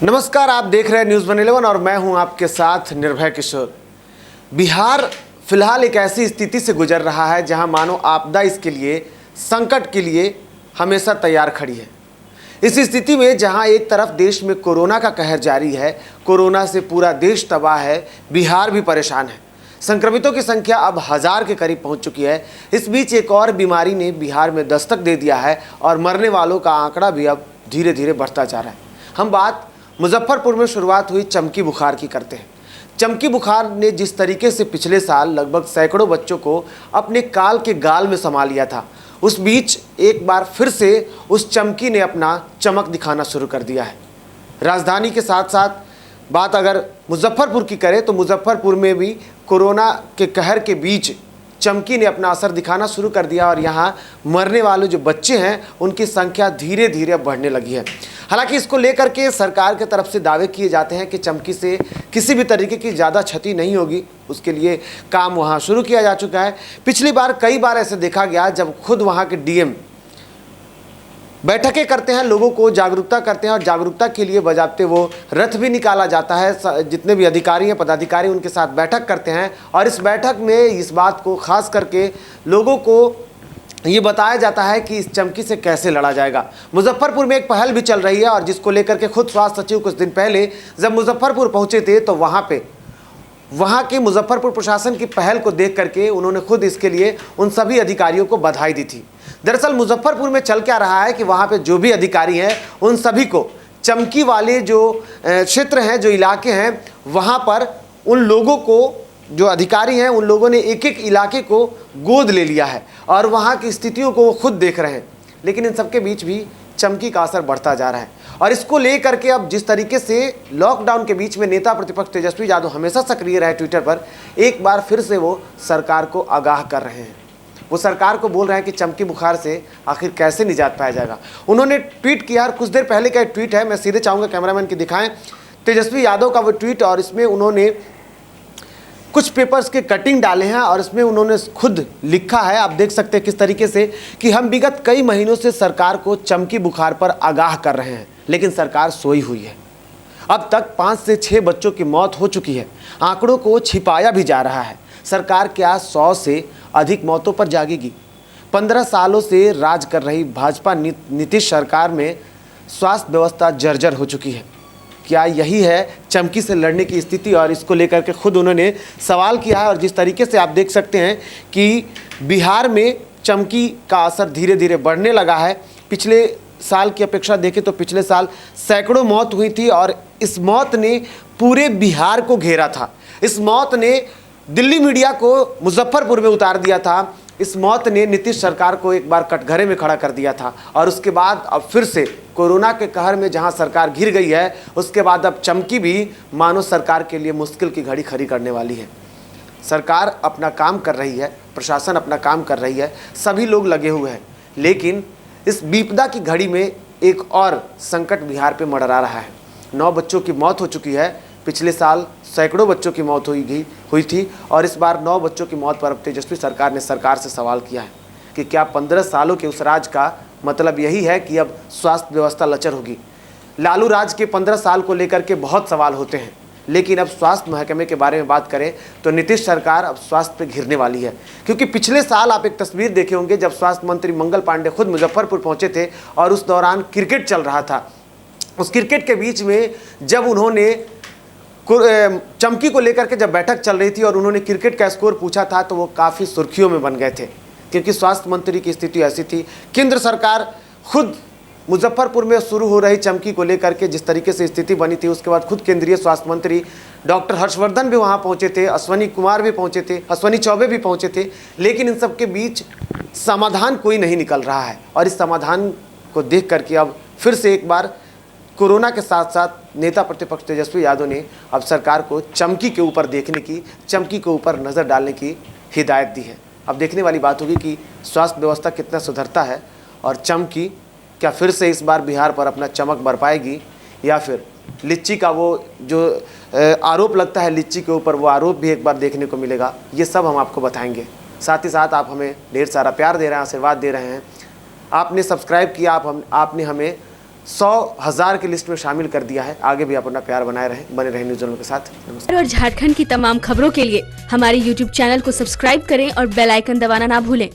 नमस्कार, आप देख रहे हैं न्यूज़ 111 और मैं हूं आपके साथ निर्भय किशोर। बिहार फिलहाल एक ऐसी स्थिति से गुजर रहा है जहां मानो आपदा इसके लिए, संकट के लिए हमेशा तैयार खड़ी है। इस स्थिति में जहां एक तरफ देश में कोरोना का कहर जारी है, कोरोना से पूरा देश तबाह है, बिहार भी परेशान है। संक्रमितों की संख्या अब 1000 के करीब पहुंच चुकी है। इस बीच एक और बीमारी ने बिहार में दस्तक दे दिया है और मरने वालों का आंकड़ा भी अब धीरे धीरे बढ़ता जा रहा है। हम बात मुजफ्फरपुर में शुरुआत हुई चमकी बुखार की करते हैं। चमकी बुखार ने जिस तरीके से पिछले साल लगभग सैकड़ों बच्चों को अपने काल के गाल में समा लिया था, उस बीच एक बार फिर से उस चमकी ने अपना चमक दिखाना शुरू कर दिया है। राजधानी के साथ साथ बात अगर मुजफ्फरपुर की करें तो मुजफ्फरपुर में भी कोरोना के कहर के बीच चमकी ने अपना असर दिखाना शुरू कर दिया और यहाँ मरने वाले जो बच्चे हैं उनकी संख्या धीरे धीरे बढ़ने लगी है। हालांकि इसको लेकर के सरकार की तरफ से दावे किए जाते हैं कि चमकी से किसी भी तरीके की ज़्यादा क्षति नहीं होगी, उसके लिए काम वहाँ शुरू किया जा चुका है। पिछली बार कई बार ऐसे देखा गया जब खुद वहाँ के डीएम बैठकें करते हैं, लोगों को जागरूकता करते हैं और जागरूकता के लिए बजाते वो रथ भी निकाला जाता है। जितने भी अधिकारी हैं, पदाधिकारी उनके साथ बैठक करते हैं और इस बैठक में इस बात को खास करके लोगों को ये बताया जाता है कि इस चमकी से कैसे लड़ा जाएगा। मुजफ्फरपुर में एक पहल भी चल रही है और जिसको लेकर के खुद स्वास्थ्य सचिव कुछ दिन पहले जब मुजफ्फरपुर पहुंचे थे तो वहाँ के मुजफ्फरपुर प्रशासन की पहल को देख करके उन्होंने खुद इसके लिए उन सभी अधिकारियों को बधाई दी थी। दरअसल मुजफ्फरपुर में चल क्या रहा है कि वहाँ पे जो भी अधिकारी हैं उन सभी को चमकी वाले जो क्षेत्र हैं, जो इलाके हैं, वहाँ पर उन लोगों को, जो अधिकारी हैं उन लोगों ने एक एक इलाके को गोद ले लिया है और वहाँ की स्थितियों को वो खुद देख रहे हैं। लेकिन इन सबके बीच भी चमकी का असर बढ़ता जा रहा है और इसको लेकर के अब जिस तरीके से लॉकडाउन के बीच में नेता प्रतिपक्ष तेजस्वी यादव हमेशा सक्रिय रहे ट्विटर पर, एक बार फिर से वो सरकार को आगाह कर रहे हैं। वो सरकार को बोल रहे हैं कि चमकी बुखार से आखिर कैसे निजात पाया जाएगा। उन्होंने ट्वीट किया, कुछ देर पहले का ट्वीट है, मैं सीधे चाहूँगा कैमरामैन की दिखाएं, तेजस्वी यादव का वो ट्वीट, और इसमें उन्होंने कुछ पेपर्स के कटिंग डाले हैं और इसमें उन्होंने खुद लिखा है, आप देख सकते हैं किस तरीके से, कि हम विगत कई महीनों से सरकार को चमकी बुखार पर आगाह कर रहे हैं लेकिन सरकार सोई हुई है। अब तक 5 से 6 बच्चों की मौत हो चुकी है, आंकड़ों को छिपाया भी जा रहा है। सरकार क्या 100 से अधिक मौतों पर जागेगी? 15 सालों से राज कर रही भाजपा नीतीश सरकार में स्वास्थ्य व्यवस्था जर्जर हो चुकी है। क्या यही है चमकी से लड़ने की स्थिति? और इसको लेकर के खुद उन्होंने सवाल किया है और जिस तरीके से आप देख सकते हैं कि बिहार में चमकी का असर धीरे धीरे बढ़ने लगा है। पिछले साल की अपेक्षा देखें तो पिछले साल सैकड़ों मौत हुई थी और इस मौत ने पूरे बिहार को घेरा था। इस मौत ने दिल्ली मीडिया को मुजफ्फरपुर में उतार दिया था। इस मौत ने नीतीश सरकार को एक बार कटघरे में खड़ा कर दिया था और उसके बाद अब फिर से कोरोना के कहर में जहां सरकार घिर गई है, उसके बाद अब चमकी भी मानो सरकार के लिए मुश्किल की घड़ी खड़ी करने वाली है। सरकार अपना काम कर रही है, प्रशासन अपना काम कर रही है, सभी लोग लगे हुए हैं, लेकिन इस विपदा की घड़ी में एक और संकट बिहार पे मंडरा रहा है। 9 बच्चों की मौत हो चुकी है। पिछले साल सैकड़ों बच्चों की मौत हुई थी और इस बार 9 बच्चों की मौत पर अब तेजस्वी सरकार ने सरकार से सवाल किया है कि क्या 15 सालों के उस राज का मतलब यही है कि अब स्वास्थ्य व्यवस्था लचर होगी? लालू राज के 15 साल को लेकर के बहुत सवाल होते हैं, लेकिन अब स्वास्थ्य महकमे के बारे में बात करें तो नीतीश सरकार अब स्वास्थ्य पे घिरने वाली है। क्योंकि पिछले साल आप एक तस्वीर देखे होंगे जब स्वास्थ्य मंत्री मंगल पांडे खुद मुजफ्फरपुर पहुंचे थे और उस दौरान क्रिकेट चल रहा था। उस क्रिकेट के बीच में जब उन्होंने चमकी को लेकर के जब बैठक चल रही थी और उन्होंने क्रिकेट का स्कोर पूछा था तो वो काफ़ी सुर्खियों में बन गए थे, क्योंकि स्वास्थ्य मंत्री की स्थिति ऐसी थी। केंद्र सरकार खुद मुजफ्फरपुर में शुरू हो रही चमकी को लेकर के जिस तरीके से स्थिति बनी थी, उसके बाद खुद केंद्रीय स्वास्थ्य मंत्री डॉक्टर हर्षवर्धन भी वहाँ पहुँचे थे, अश्विनी कुमार भी पहुँचे थे, अश्विनी चौबे भी पहुँचे थे, लेकिन इन सब के बीच समाधान कोई नहीं निकल रहा है। और इस समाधान को देख करके अब फिर से एक बार कोरोना के साथ साथ नेता प्रतिपक्ष तेजस्वी यादव ने अब सरकार को चमकी के ऊपर देखने की, चमकी के ऊपर नज़र डालने की हिदायत दी है। अब देखने वाली बात होगी कि स्वास्थ्य व्यवस्था कितना सुधरता है और चमकी क्या फिर से इस बार बिहार पर अपना चमक बरपाएगी या फिर लिच्ची का वो जो आरोप लगता है लिच्ची के ऊपर, वो आरोप भी एक बार देखने को मिलेगा। ये सब हम आपको बताएंगे। साथ ही साथ आप हमें ढेर सारा प्यार दे रहे हैं, आशीर्वाद दे रहे हैं। आपने सब्सक्राइब किया, आपने हमें 100,000 की लिस्ट में शामिल कर दिया है। आगे भी आप अपना प्यार बने रहे न्यूज़ जोन के साथ। नमस्कार। और झारखंड की तमाम खबरों के लिए हमारे YouTube चैनल को सब्सक्राइब करें और बेल आइकन दबाना ना भूलें।